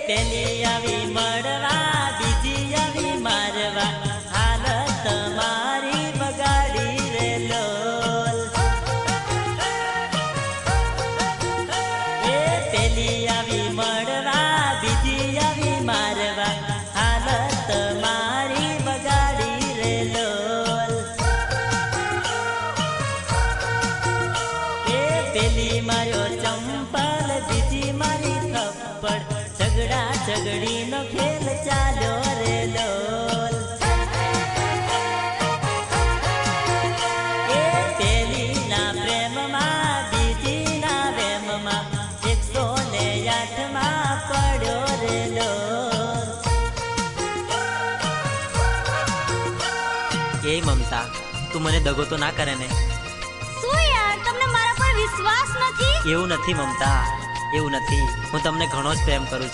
પેલી આવી મળવા બીજી આવી મારવા હાલત મારી બગાડી રે લોલ એ પેલી આવી મળવા બીજી આવી મારવા હાલત મારી બગાડી રે લોલ એ પેલી માર્યો ચંપલ બીજી મારી થપ્પડ ઝઘડા ઝઘડીનો ખેલ ચાલ્યો રે લોલ એ પેલીના પ્રેમમાં બીજીના વેમમાં 108માં પડ્યો રે લોલ એ મમતા તું મને દગો તો ના કરે ને? શું યાર તમને મારા પર વિશ્વાસ નથી? એવું નથી મમતા, એવું નથી. હું તમને ઘણો જ પ્રેમ કરું છું.